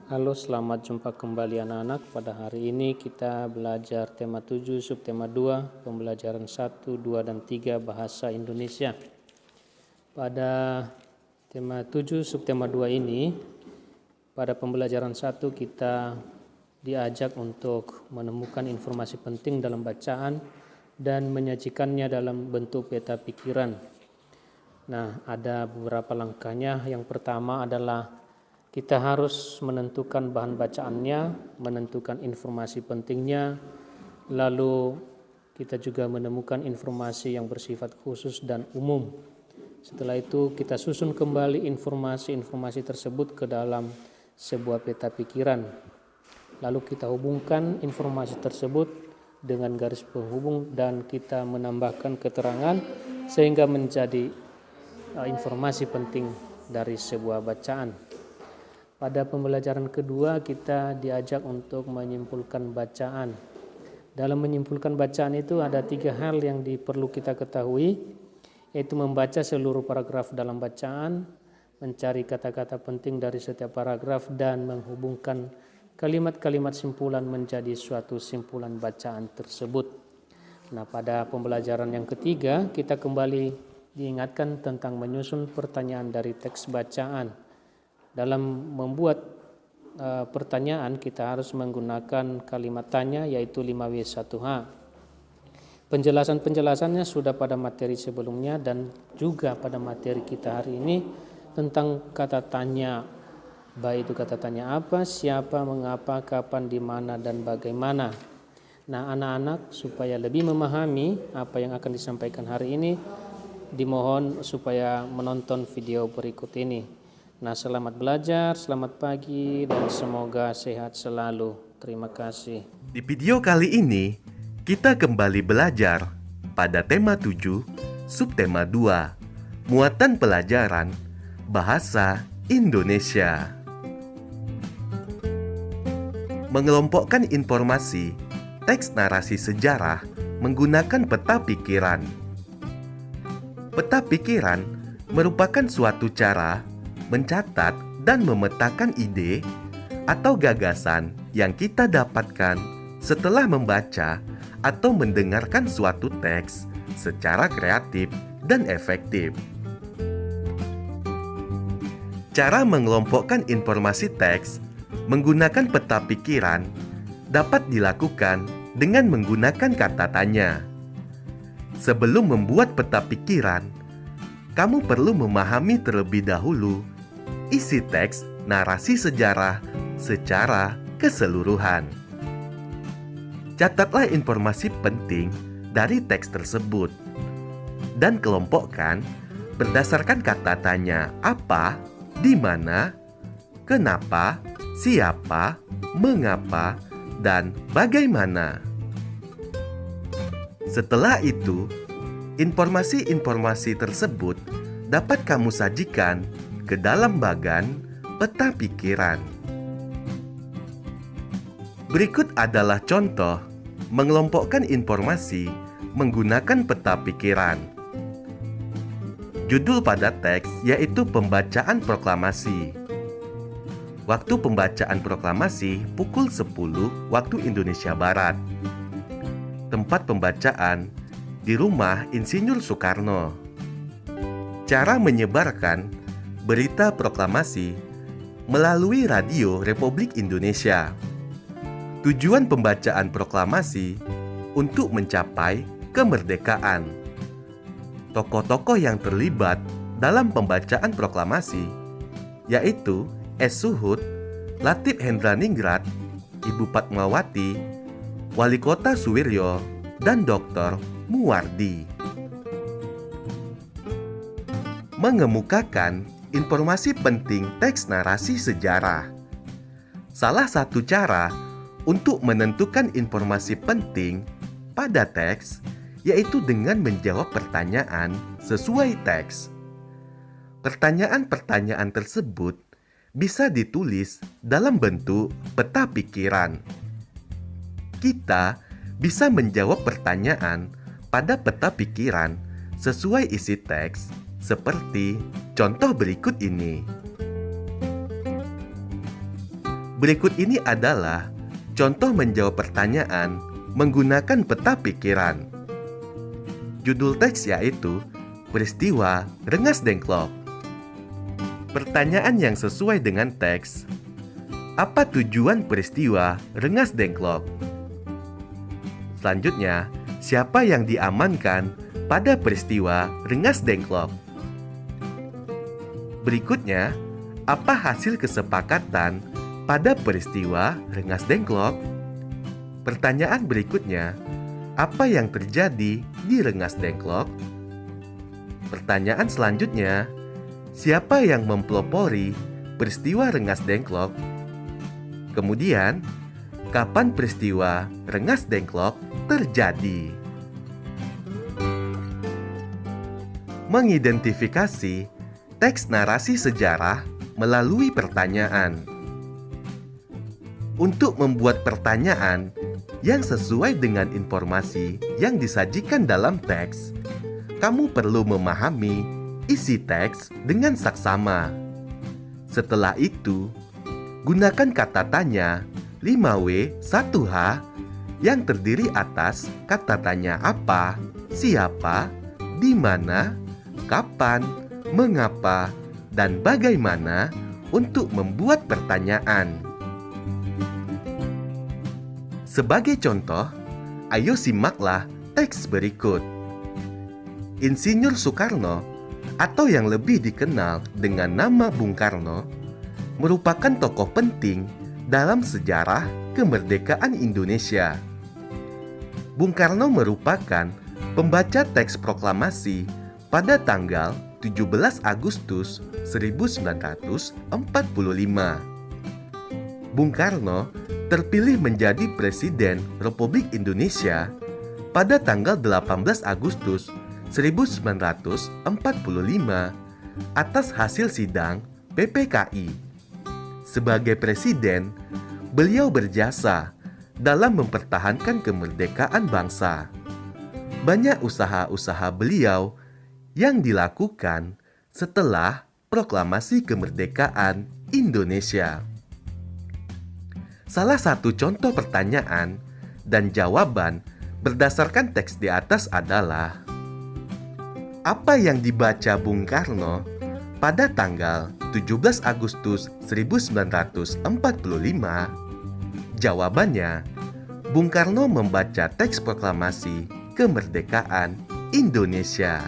Halo, selamat jumpa kembali anak-anak. Pada hari ini kita belajar tema 7, subtema 2, pembelajaran 1, 2, dan 3 bahasa Indonesia. Pada tema 7, subtema 2 ini, pada pembelajaran 1 kita diajak untuk menemukan informasi penting dalam bacaan dan menyajikannya dalam bentuk peta pikiran. Nah, ada beberapa langkahnya. Yang pertama adalah kita harus menentukan bahan bacaannya, menentukan informasi pentingnya, lalu kita juga menemukan informasi yang bersifat khusus dan umum. Setelah itu kita susun kembali informasi-informasi tersebut ke dalam sebuah peta pikiran. Lalu kita hubungkan informasi tersebut dengan garis penghubung dan kita menambahkan keterangan sehingga menjadi informasi penting dari sebuah bacaan. Pada pembelajaran kedua kita diajak untuk menyimpulkan bacaan. Dalam menyimpulkan bacaan itu ada 3 hal yang perlu kita ketahui, yaitu membaca seluruh paragraf dalam bacaan, mencari kata-kata penting dari setiap paragraf, dan menghubungkan kalimat-kalimat simpulan menjadi suatu simpulan bacaan tersebut. Nah, pada pembelajaran yang ketiga kita kembali diingatkan tentang menyusun pertanyaan dari teks bacaan. Dalam membuat pertanyaan kita harus menggunakan kalimat tanya, yaitu 5W1H. Penjelasannya sudah pada materi sebelumnya dan juga pada materi kita hari ini tentang kata tanya. Baik itu kata tanya apa, siapa, mengapa, kapan, di mana, dan bagaimana. Nah, anak-anak supaya lebih memahami apa yang akan disampaikan hari ini, dimohon supaya menonton video berikut ini. Nah, selamat belajar, selamat pagi, dan semoga sehat selalu. Terima kasih. Di video kali ini, kita kembali belajar pada tema 7, subtema 2, muatan pelajaran bahasa Indonesia. Mengelompokkan informasi teks narasi sejarah menggunakan peta pikiran. Peta pikiran merupakan suatu cara mencatat dan memetakan ide atau gagasan yang kita dapatkan setelah membaca atau mendengarkan suatu teks secara kreatif dan efektif. Cara mengelompokkan informasi teks menggunakan peta pikiran dapat dilakukan dengan menggunakan kata tanya. Sebelum membuat peta pikiran, kamu perlu memahami terlebih dahulu isi teks narasi sejarah secara keseluruhan. Catatlah informasi penting dari teks tersebut dan kelompokkan berdasarkan kata tanya apa, di mana, kenapa, siapa, mengapa, dan bagaimana. Setelah itu, informasi-informasi tersebut dapat kamu sajikan ke dalam bagan peta pikiran. Berikut adalah contoh mengelompokkan informasi menggunakan peta pikiran. Judul pada teks yaitu pembacaan proklamasi. Waktu pembacaan proklamasi pukul 10 waktu Indonesia Barat. Tempat pembacaan di rumah Insinyur Soekarno. Cara menyebarkan berita proklamasi melalui Radio Republik Indonesia. Tujuan pembacaan proklamasi untuk mencapai kemerdekaan. Tokoh-tokoh yang terlibat dalam pembacaan proklamasi yaitu S. Suhut, Latif Hendraningrat, Ibu Fatmawati, Wali Kota Suwiryo, dan Dr. Muwardi. Mengemukakan informasi penting teks narasi sejarah. Salah satu cara untuk menentukan informasi penting pada teks yaitu dengan menjawab pertanyaan sesuai teks. Pertanyaan-pertanyaan tersebut bisa ditulis dalam bentuk peta pikiran. Kita bisa menjawab pertanyaan pada peta pikiran sesuai isi teks seperti contoh berikut ini. Berikut ini adalah contoh menjawab pertanyaan menggunakan peta pikiran. Judul teks yaitu Peristiwa Rengas Dengklok. Pertanyaan yang sesuai dengan teks: apa tujuan peristiwa Rengas Dengklok? Selanjutnya, siapa yang diamankan pada peristiwa Rengas Dengklok? Berikutnya, apa hasil kesepakatan pada peristiwa Rengas Dengklok? Pertanyaan berikutnya, apa yang terjadi di Rengas Dengklok? Pertanyaan selanjutnya, siapa yang mempelopori peristiwa Rengas Dengklok? Kemudian, kapan peristiwa Rengas Dengklok terjadi? Mengidentifikasi teks narasi sejarah melalui pertanyaan. Untuk membuat pertanyaan yang sesuai dengan informasi yang disajikan dalam teks, kamu perlu memahami isi teks dengan saksama. Setelah itu, gunakan kata tanya 5W 1H yang terdiri atas kata tanya apa, siapa, di mana, kapan, mengapa, dan bagaimana untuk membuat pertanyaan. Sebagai contoh, ayo simaklah teks berikut. Insinyur Soekarno, atau yang lebih dikenal dengan nama Bung Karno, merupakan tokoh penting dalam sejarah kemerdekaan Indonesia. Bung Karno merupakan pembaca teks proklamasi pada tanggal 17 Agustus 1945. Bung Karno terpilih menjadi Presiden Republik Indonesia pada tanggal 18 Agustus 1945 atas hasil sidang PPKI. Sebagai presiden, beliau berjasa dalam mempertahankan kemerdekaan bangsa. Banyak usaha-usaha beliau yang dilakukan setelah proklamasi kemerdekaan Indonesia. Salah satu contoh pertanyaan dan jawaban berdasarkan teks di atas adalah: apa yang dibaca Bung Karno pada tanggal 17 Agustus 1945? Jawabannya, Bung Karno membaca teks proklamasi kemerdekaan Indonesia.